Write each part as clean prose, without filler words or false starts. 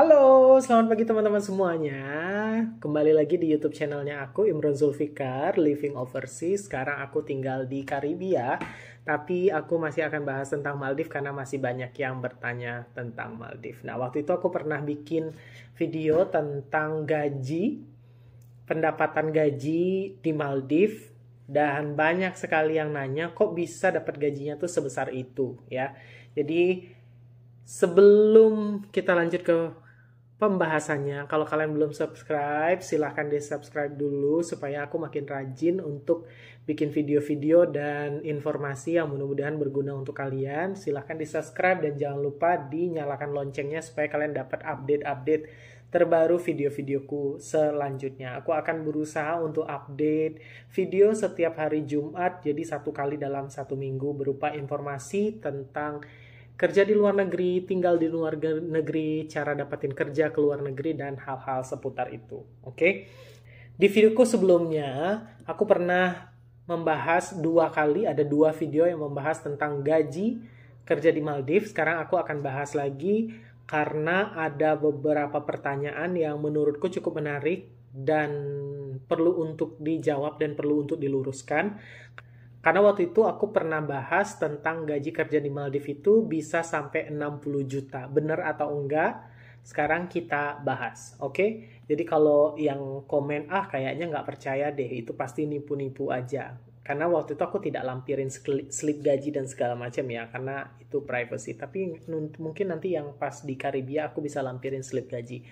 Halo, selamat pagi teman-teman semuanya. Kembali lagi di YouTube channelnya aku, Imron Zulfikar, Living Overseas. Sekarang aku tinggal di Karibia, tapi aku masih akan bahas tentang Maldives karena masih banyak yang bertanya tentang Maldives. Nah, waktu itu aku pernah bikin video tentang gaji, pendapatan gaji di Maldives, dan banyak sekali yang nanya kok bisa dapat gajinya tuh sebesar itu ya. Jadi sebelum kita lanjut ke pembahasannya, kalau kalian belum subscribe, silahkan di-subscribe dulu supaya aku makin rajin untuk bikin video-video dan informasi yang mudah-mudahan berguna untuk kalian. Silahkan di-subscribe dan jangan lupa dinyalakan loncengnya supaya kalian dapat update-update terbaru video-videoku selanjutnya. Aku akan berusaha untuk update video setiap hari Jumat, jadi satu kali dalam satu minggu berupa informasi tentang kerja di luar negeri, tinggal di luar negeri, cara dapatin kerja ke luar negeri, dan hal-hal seputar itu. Oke? Di videoku sebelumnya, aku pernah membahas ada dua video yang membahas tentang gaji kerja di Maldives. Sekarang aku akan bahas lagi karena ada beberapa pertanyaan yang menurutku cukup menarik dan perlu untuk dijawab dan perlu untuk diluruskan. Karena waktu itu aku pernah bahas tentang gaji kerja di Maldives itu bisa sampai 60 juta. Benar atau enggak? Sekarang kita bahas, oke? Jadi kalau yang komen, kayaknya nggak percaya deh, itu pasti nipu-nipu aja. Karena waktu itu aku tidak lampirin slip gaji dan segala macam ya, karena itu privacy. Tapi mungkin nanti yang pas di Karibia aku bisa lampirin slip gaji.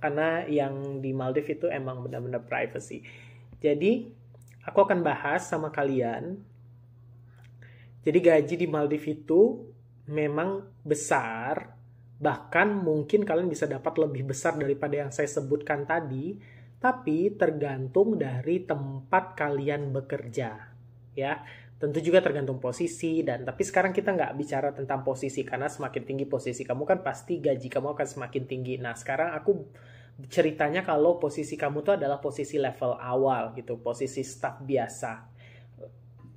Karena yang di Maldives itu emang benar-benar privacy. Jadi aku akan bahas sama kalian. Jadi gaji di Maldives itu memang besar. Bahkan mungkin kalian bisa dapat lebih besar daripada yang saya sebutkan tadi. Tapi tergantung dari tempat kalian bekerja. Ya, tentu juga tergantung posisi. Tapi sekarang kita nggak bicara tentang posisi. Karena semakin tinggi posisi kamu kan pasti gaji kamu akan semakin tinggi. Nah sekarang aku ceritanya kalau posisi kamu tuh adalah posisi level awal gitu, posisi staff biasa.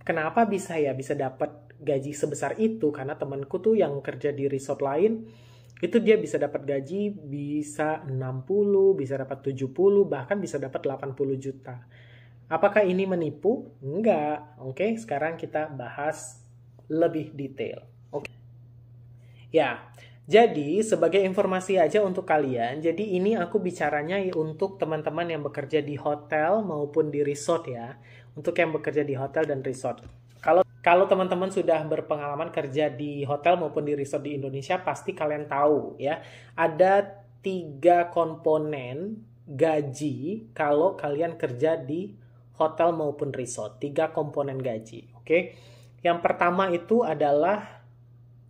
Kenapa bisa dapat gaji sebesar itu? Karena temanku tuh yang kerja di resort lain, itu dia bisa dapat gaji bisa 60, bisa dapat 70, bahkan bisa dapat 80 juta. Apakah ini menipu? Enggak. Oke, sekarang kita bahas lebih detail. Oke. Ya, jadi sebagai informasi aja untuk kalian, jadi ini aku bicaranya untuk teman-teman yang bekerja di hotel maupun di resort ya. Untuk yang bekerja di hotel dan resort. Kalau teman-teman sudah berpengalaman kerja di hotel maupun di resort di Indonesia, pasti kalian tahu ya. Ada 3 komponen gaji kalau kalian kerja di hotel maupun resort. 3 komponen gaji, oke? Yang pertama itu adalah,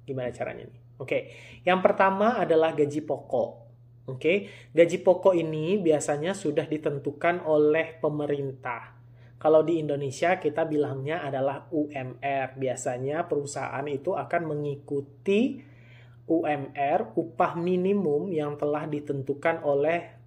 gimana caranya nih? Oke, yang pertama adalah gaji pokok. Oke, gaji pokok ini biasanya sudah ditentukan oleh pemerintah. Kalau di Indonesia kita bilangnya adalah UMR. Biasanya perusahaan itu akan mengikuti UMR, upah minimum yang telah ditentukan oleh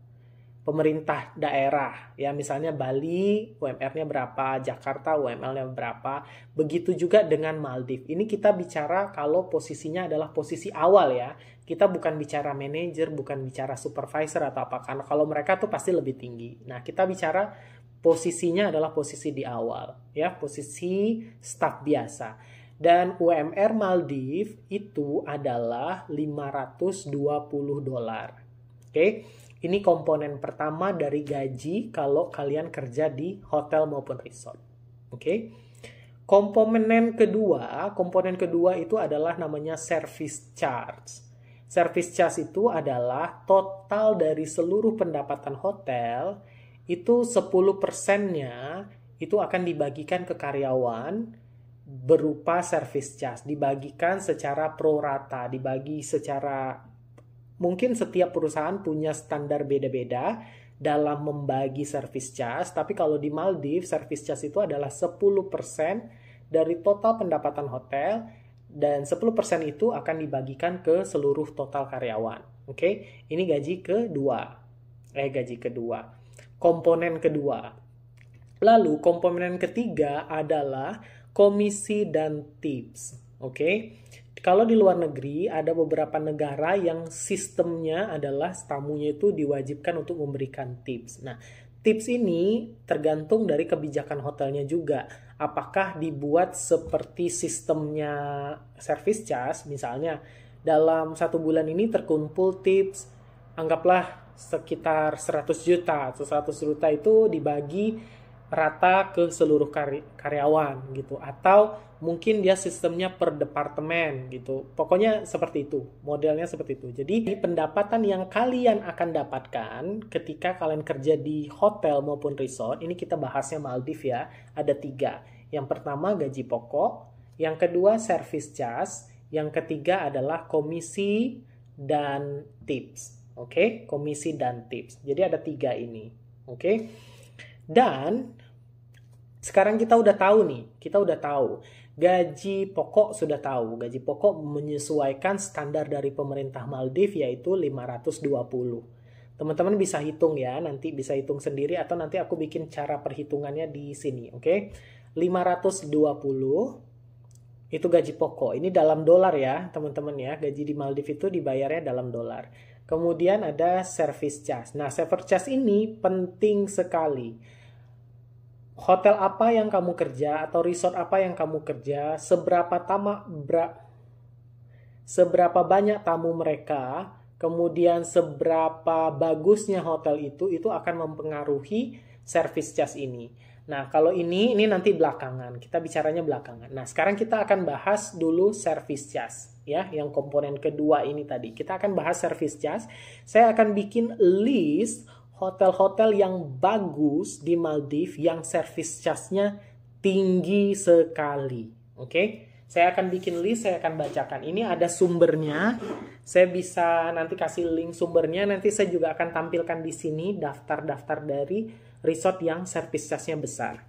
pemerintah daerah. Ya, misalnya Bali UMR-nya berapa, Jakarta UMR-nya berapa. Begitu juga dengan Maldives. Ini kita bicara kalau posisinya adalah posisi awal ya. Kita bukan bicara manajer, bukan bicara supervisor atau apa. Karena kalau mereka tuh pasti lebih tinggi. Nah, kita bicara posisinya adalah posisi di awal ya, posisi staff biasa. Dan UMR Maldives itu adalah 520 dolar. Oke. Ini komponen pertama dari gaji kalau kalian kerja di hotel maupun resort. Oke. Komponen kedua itu adalah namanya service charge. Service charge itu adalah total dari seluruh pendapatan hotel, itu 10%-nya itu akan dibagikan ke karyawan berupa service charge. Dibagikan secara pro rata, dibagi secara, mungkin setiap perusahaan punya standar beda-beda dalam membagi service charge, tapi kalau di Maldives service charge itu adalah 10% dari total pendapatan hotel, dan 10% itu akan dibagikan ke seluruh total karyawan. Oke, ini gaji kedua. Komponen kedua. Lalu komponen ketiga adalah komisi dan tips. Oke. Kalau di luar negeri ada beberapa negara yang sistemnya adalah tamunya itu diwajibkan untuk memberikan tips. Nah, tips ini tergantung dari kebijakan hotelnya juga. Apakah dibuat seperti sistemnya service charge, misalnya dalam 1 bulan ini terkumpul tips, anggaplah sekitar 100 juta atau 100 juta itu dibagi rata ke seluruh karyawan gitu, atau mungkin dia sistemnya per departemen gitu. Pokoknya seperti itu, modelnya seperti itu. Jadi pendapatan yang kalian akan dapatkan ketika kalian kerja di hotel maupun resort, ini kita bahasnya Maldives ya, ada 3. Yang pertama gaji pokok, yang kedua service charge, yang ketiga adalah komisi dan tips. Oke, komisi dan tips. Jadi ada 3 ini. Oke. Dan sekarang kita udah tahu nih, gaji pokok sudah tahu. Gaji pokok menyesuaikan standar dari pemerintah Maldives yaitu 520. Teman-teman bisa hitung ya, nanti bisa hitung sendiri atau nanti aku bikin cara perhitungannya di sini, oke? 520 itu gaji pokok. Ini dalam dolar ya, teman-teman ya. Gaji di Maldives itu dibayarnya dalam dolar. Kemudian ada service charge. Nah, service charge ini penting sekali. Hotel apa yang kamu kerja atau resort apa yang kamu kerja, seberapa banyak tamu mereka, kemudian seberapa bagusnya hotel itu akan mempengaruhi service charge ini. Nah, kalau ini nanti belakangan, kita bicaranya belakangan. Nah, sekarang kita akan bahas dulu service charge ya, yang komponen kedua ini tadi. Kita akan bahas service charge. Saya akan bikin list hotel-hotel yang bagus di Maldives yang service charge-nya tinggi sekali. Oke? Saya akan bikin list, saya akan bacakan. Ini ada sumbernya. Saya bisa nanti kasih link sumbernya. Nanti saya juga akan tampilkan di sini daftar-daftar dari resort yang service charge-nya besar.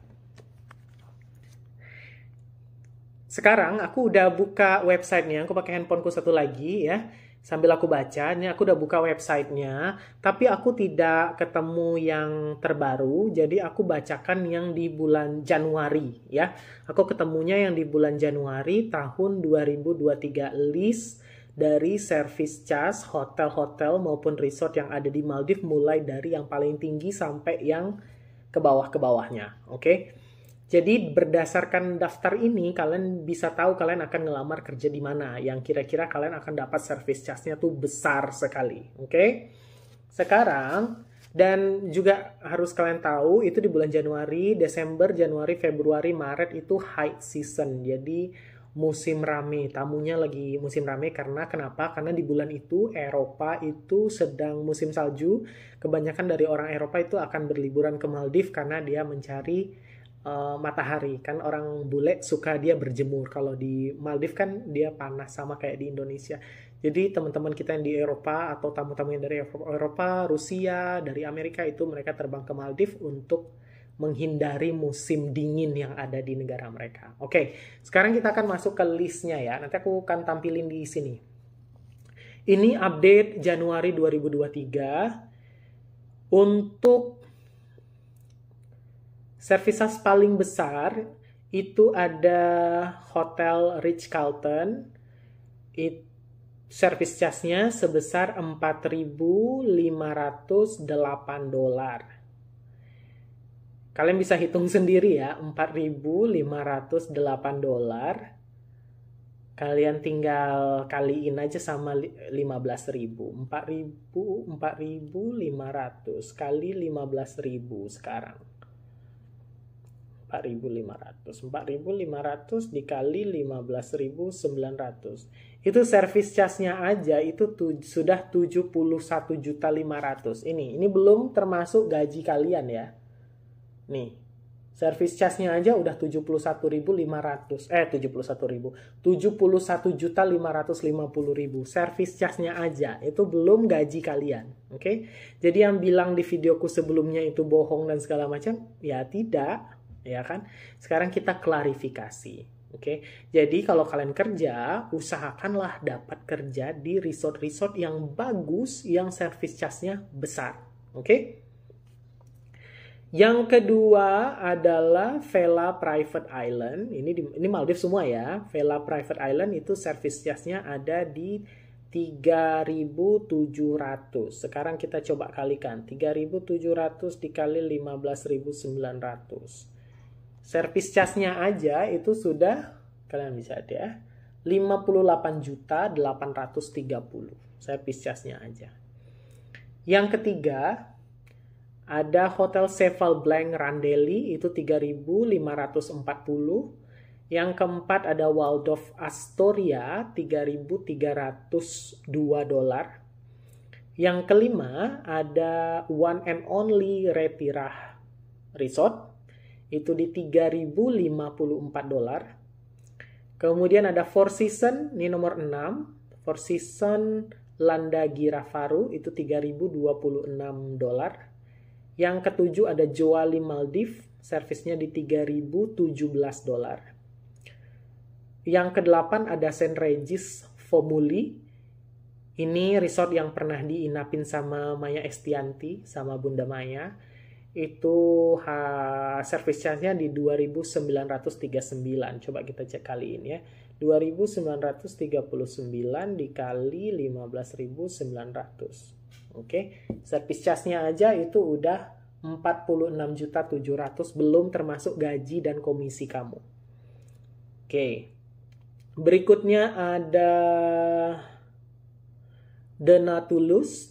Sekarang aku udah buka websitenya. Aku pakai handphoneku satu lagi ya. Sambil aku baca, ini aku udah buka websitenya, tapi aku tidak ketemu yang terbaru, jadi aku bacakan yang di bulan Januari ya. Aku ketemunya yang di bulan Januari tahun 2023, list dari service charge hotel-hotel maupun resort yang ada di Maldives, mulai dari yang paling tinggi sampai yang ke bawah-bawahnya, oke? Jadi berdasarkan daftar ini kalian bisa tahu kalian akan ngelamar kerja di mana yang kira-kira kalian akan dapat service charge-nya tuh besar sekali. Oke? Sekarang dan juga harus kalian tahu itu di bulan Januari, Desember, Januari, Februari, Maret itu high season. Jadi musim rame, tamunya lagi musim rame karena kenapa? Karena di bulan itu Eropa itu sedang musim salju. Kebanyakan dari orang Eropa itu akan berliburan ke Maldives karena dia mencari matahari. Kan orang bule suka dia berjemur. Kalau di Maldives kan dia panas sama kayak di Indonesia. Jadi teman-teman kita yang di Eropa atau tamu-tamu yang dari Eropa, Rusia, dari Amerika itu mereka terbang ke Maldives untuk menghindari musim dingin yang ada di negara mereka. Oke, sekarang kita akan masuk ke listnya ya. Nanti aku akan tampilin di sini. Ini update Januari 2023 untuk services paling besar itu ada Hotel Ritz-Carlton. Service charge-nya sebesar $4.508. Kalian bisa hitung sendiri ya, $4.508. Kalian tinggal kaliin aja sama 15.000. 4.500 kali 15.000 sekarang. 4.500 dikali 15.900. Itu service charge-nya aja itu sudah 71.500.000. Ini belum termasuk gaji kalian ya. Nih, service charge-nya aja udah 71.500. 71.550.000. Service charge-nya aja itu belum gaji kalian. Oke? Jadi yang bilang di videoku sebelumnya itu bohong dan segala macam, ya tidak. Ya kan? Sekarang kita klarifikasi. Oke. Jadi kalau kalian kerja, usahakanlah dapat kerja di resort-resort yang bagus, yang service charge-nya besar. Oke? Yang kedua adalah Vela Private Island. Ini Maldives semua ya. Vela Private Island itu service charge-nya ada di 3.700. Sekarang kita coba kalikan. 3.700 dikali 15.900. Service charge-nya aja itu sudah, kalian bisa lihat ya, 58.830. Service charge-nya aja. Yang ketiga, ada Hotel Cheval Blanc Randeli, itu 3.540. Yang keempat ada Waldorf Astoria, 3.302 dolar. Yang kelima ada One and Only Retirah Resort, itu di 3.054 dolar. Kemudian ada Four Seasons, ini nomor 6. Four Seasons Landa Giravaru, itu 3.026 dolar. Yang ketujuh ada Joali Maldives, servisnya di 3.017 dolar. Yang kedelapan ada St. Regis Fomuli. Ini resort yang pernah diinapin sama Maya Estianty, sama Bunda Maya. Itu service charge-nya di 2.939. Coba kita cek kaliin ya. 2.939 dikali 15.900. Oke, service charge-nya aja itu udah 46.700.000, belum termasuk gaji dan komisi kamu. Oke. Berikutnya ada The Nautilus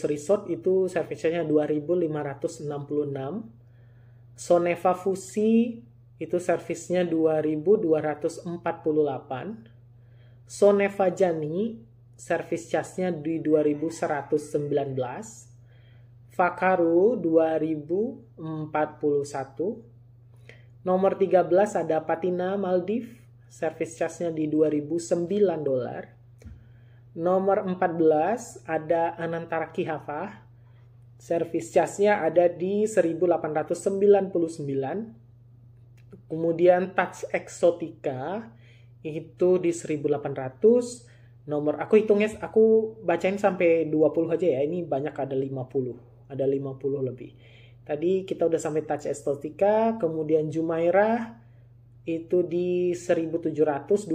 Resort, itu service charge-nya 2.566. Soneva Fusi itu servisnya 2.248. Soneva Jani service charge-nya di 2.119. Vakaru 2.041. Nomor 13 ada Patina Maldives, service charge-nya di 2.009 dolar. Nomor 14 ada Anantaraki Hava, service charge-nya ada di 1.899. Kemudian Touch Exotica itu di 1.800. Nomor aku bacain sampai 20 aja ya. Ini banyak, ada 50. Ada 50 lebih. Tadi kita udah sampai Touch Exotica, kemudian Jumeirah itu di 1.729.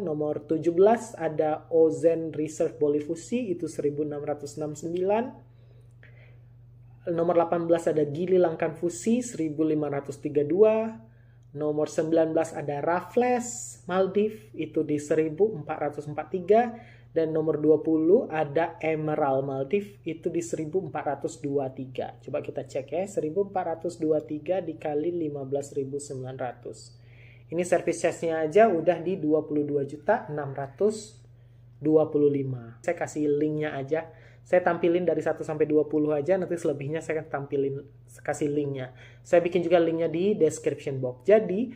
Nomor 17 ada Ozen Reserve Bolifusi, itu 1.669. Nomor 18 ada Gili Langkan Fusi, 1.532. Nomor 19 ada Raffles Maldives, itu di 1.443. Dan nomor 20 ada Emerald Maldives, itu di 1.423. Coba kita cek ya, 1.423 dikali 15.900. Ini service charge-nya aja udah di 22.625. Saya kasih linknya aja. Saya tampilin dari 1 sampai 20 aja, nanti selebihnya saya kasih linknya. Saya bikin juga linknya di description box. Jadi,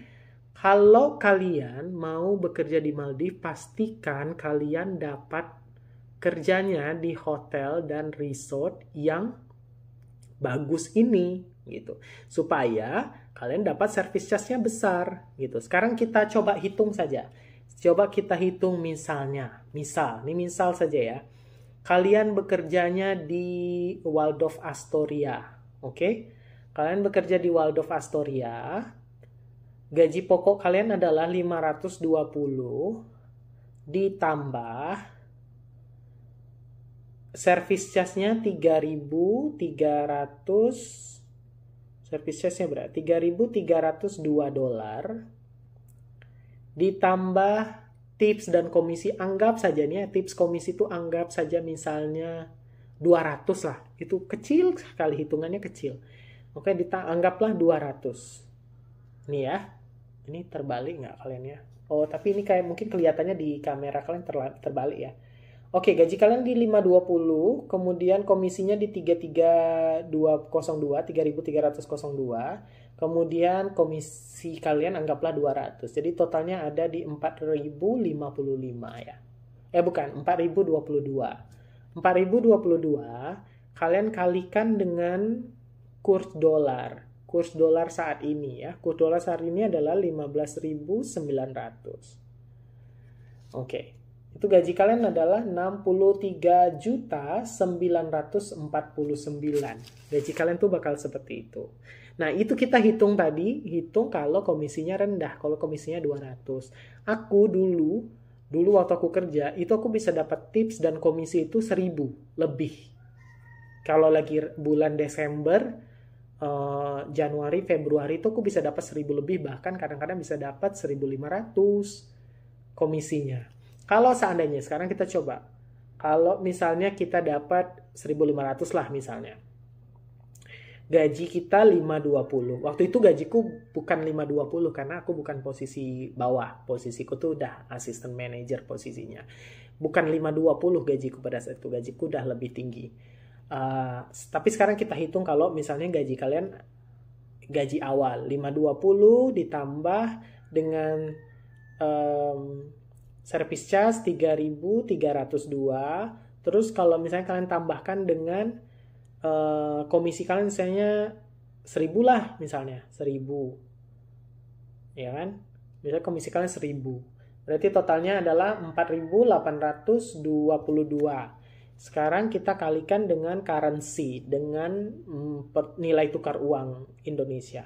kalau kalian mau bekerja di Maldives, pastikan kalian dapat kerjanya di hotel dan resort yang bagus ini, gitu. Supaya kalian dapat service charge-nya besar, gitu. Sekarang kita coba hitung saja. Coba kita hitung misalnya. Ini misal saja ya. Kalian bekerjanya di Waldorf Astoria, oke? Kalian bekerja di Waldorf Astoria, gaji pokok kalian adalah 520 ditambah service charge-nya 3.300. Service charge-nya berapa? 3.302 dolar ditambah tips dan komisi. Anggap saja nih ya, tips komisi itu anggap saja misalnya 200 lah. Itu kecil sekali, hitungannya kecil. Oke, anggaplah 200. Nih ya. Ini terbalik nggak kalian ya? Oh, tapi ini kayak mungkin kelihatannya di kamera kalian terbalik ya. Oke, gaji kalian di 520, kemudian komisinya di 3.302, kemudian komisi kalian anggaplah 200. Jadi totalnya ada di 4.055 ya. Bukan, 4.022. 4.022 kalian kalikan dengan kurs dolar. Kurs dolar saat ini ya. Kurs dolar saat ini adalah 15.900. Oke. Itu gaji kalian adalah 63.949. Gaji kalian tuh bakal seperti itu. Nah, itu kita hitung tadi, hitung kalau komisinya rendah, kalau komisinya 200. Aku dulu waktu aku kerja, itu aku bisa dapat tips dan komisi itu 1.000 lebih. Kalau lagi bulan Desember, Januari, Februari itu aku bisa dapat 1.000 lebih, bahkan kadang-kadang bisa dapat 1.500 komisinya. Kalau seandainya, sekarang kita coba, kalau misalnya kita dapat 1.500 lah misalnya, gaji kita 520. Waktu itu gajiku bukan 520 karena aku bukan posisi bawah. Posisiku tuh udah assistant manager posisinya. Bukan 520 gajiku pada saat itu. Gajiku udah lebih tinggi. Tapi sekarang kita hitung kalau misalnya gaji kalian gaji awal 520 ditambah dengan service charge 3.302. Terus kalau misalnya kalian tambahkan dengan komisi kalian misalnya 1.000 lah, misalnya 1.000, ya kan? Misalnya komisi kalian 1.000, berarti totalnya adalah 4.822. Sekarang kita kalikan dengan currency, dengan nilai tukar uang Indonesia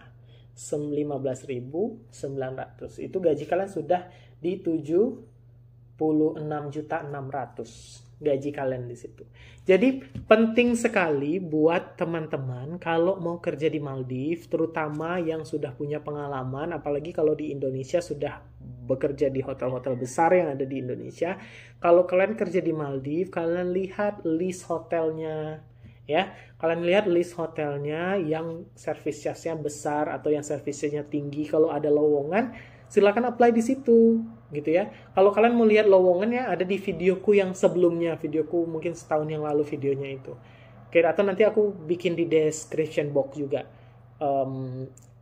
15.900. Itu gaji kalian sudah di 76.600.000 gaji kalian di situ. Jadi penting sekali buat teman-teman kalau mau kerja di Maldives, terutama yang sudah punya pengalaman, apalagi kalau di Indonesia sudah bekerja di hotel-hotel besar yang ada di Indonesia. Kalau kalian kerja di Maldives, kalian lihat list hotelnya, ya. Kalian lihat list hotelnya yang service charge-nya besar atau yang service charge-nya tinggi. Kalau ada lowongan, silakan apply di situ, gitu ya. Kalau kalian mau lihat lowongannya, ada di videoku yang sebelumnya, videoku mungkin setahun yang lalu videonya itu. Oke, atau nanti aku bikin di description box juga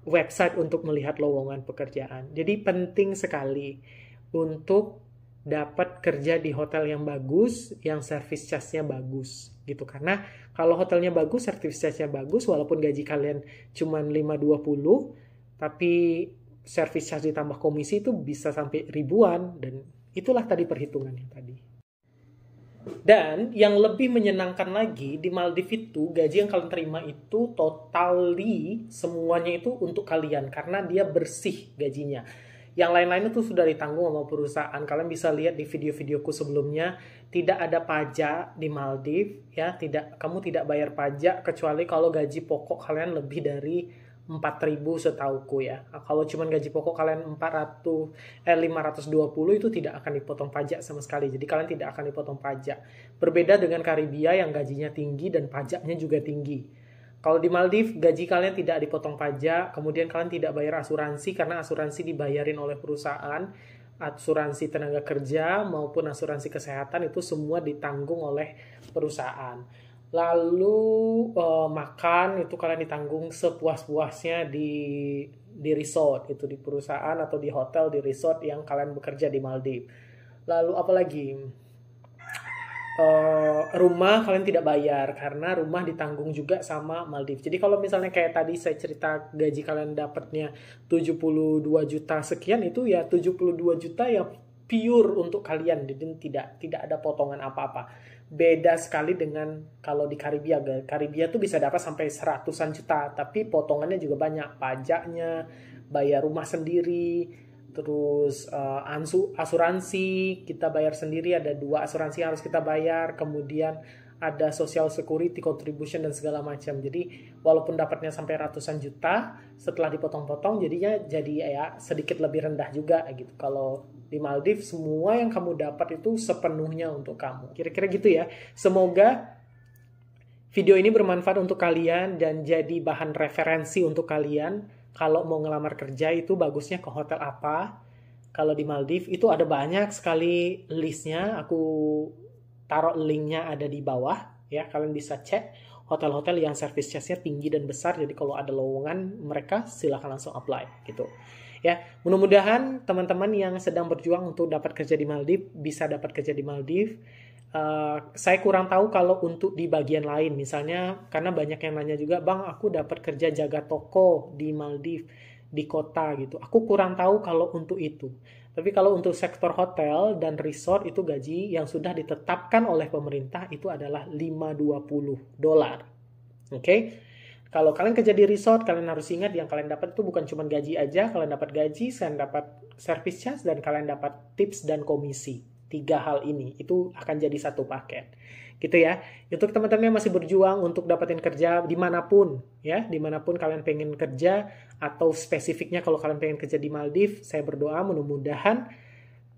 website untuk melihat lowongan pekerjaan. Jadi penting sekali untuk dapat kerja di hotel yang bagus, yang service charge-nya bagus, gitu. Karena kalau hotelnya bagus, service charge-nya bagus, walaupun gaji kalian cuma 520, tapi service charge ditambah komisi itu bisa sampai ribuan, dan itulah tadi perhitungannya tadi. Dan yang lebih menyenangkan lagi di Maldives itu gaji yang kalian terima itu totally semuanya itu untuk kalian karena dia bersih gajinya. Yang lain-lain itu sudah ditanggung sama perusahaan. Kalian bisa lihat di video-videoku sebelumnya, tidak ada pajak di Maldives ya, kamu tidak bayar pajak kecuali kalau gaji pokok kalian lebih dari 4.000 setauku ya. Kalau cuma gaji pokok kalian 520 itu tidak akan dipotong pajak sama sekali. Jadi kalian tidak akan dipotong pajak. Berbeda dengan Karibia yang gajinya tinggi dan pajaknya juga tinggi. Kalau di Maldives gaji kalian tidak dipotong pajak, kemudian kalian tidak bayar asuransi karena asuransi dibayarin oleh perusahaan. Asuransi tenaga kerja maupun asuransi kesehatan itu semua ditanggung oleh perusahaan. Lalu makan itu kalian ditanggung sepuas-puasnya di resort, itu di perusahaan atau di hotel, di resort yang kalian bekerja di Maldives. Lalu apalagi rumah kalian tidak bayar karena rumah ditanggung juga sama Maldives. Jadi kalau misalnya kayak tadi saya cerita gaji kalian dapatnya 72 juta sekian, itu ya 72 juta ya pure untuk kalian, jadi tidak ada potongan apa-apa. Beda sekali dengan kalau di Karibia. Karibia tuh bisa dapat sampai 100-an juta, tapi potongannya juga banyak. Pajaknya, bayar rumah sendiri, terus asuransi kita bayar sendiri, ada 2 asuransi yang harus kita bayar, kemudian ada social security contribution dan segala macam. Jadi walaupun dapatnya sampai ratusan juta, setelah dipotong-potong jadinya jadi ya sedikit lebih rendah juga gitu. Kalau di Maldives semua yang kamu dapat itu sepenuhnya untuk kamu. Kira-kira gitu ya. Semoga video ini bermanfaat untuk kalian dan jadi bahan referensi untuk kalian. Kalau mau ngelamar kerja itu bagusnya ke hotel apa. Kalau di Maldives itu ada banyak sekali listnya. Aku taruh linknya ada di bawah ya. Kalian bisa cek hotel-hotel yang service charge-nya tinggi dan besar. Jadi kalau ada lowongan mereka silahkan langsung apply gitu. Ya, mudah-mudahan teman-teman yang sedang berjuang untuk dapat kerja di Maldives bisa dapat kerja di Maldives. Saya kurang tahu kalau untuk di bagian lain, misalnya karena banyak yang nanya juga, Bang, aku dapat kerja jaga toko di Maldives, di kota gitu. Aku kurang tahu kalau untuk itu. Tapi kalau untuk sektor hotel dan resort itu gaji yang sudah ditetapkan oleh pemerintah itu adalah $520. Oke? Kalau kalian kerja di resort, kalian harus ingat yang kalian dapat itu bukan cuma gaji aja, kalian dapat gaji, kalian dapat service charge, dan kalian dapat tips dan komisi. 3 hal ini itu akan jadi satu paket. Gitu ya. Untuk teman-teman yang masih berjuang untuk dapetin kerja dimanapun, ya, dimanapun kalian pengen kerja, atau spesifiknya kalau kalian pengen kerja di Maldives, saya berdoa mudah-mudahan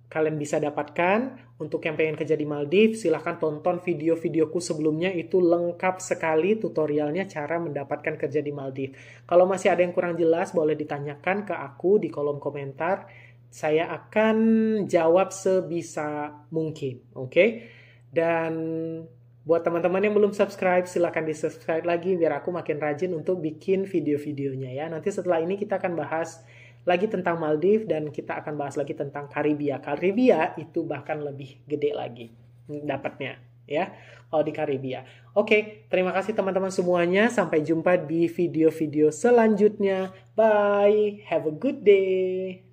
kalian bisa dapatkan. Untuk yang pengen kerja di Maldives, silahkan tonton video-videoku sebelumnya, itu lengkap sekali tutorialnya cara mendapatkan kerja di Maldives. Kalau masih ada yang kurang jelas, boleh ditanyakan ke aku di kolom komentar. Saya akan jawab sebisa mungkin, oke? Dan buat teman-teman yang belum subscribe, silahkan di-subscribe lagi biar aku makin rajin untuk bikin video-videonya ya. Nanti setelah ini kita akan bahas lagi tentang Maldives dan kita akan bahas lagi tentang Karibia. Karibia itu bahkan lebih gede lagi dapatnya ya kalau di Karibia. Oke, terima kasih teman-teman semuanya. Sampai jumpa di video-video selanjutnya. Bye. Have a good day.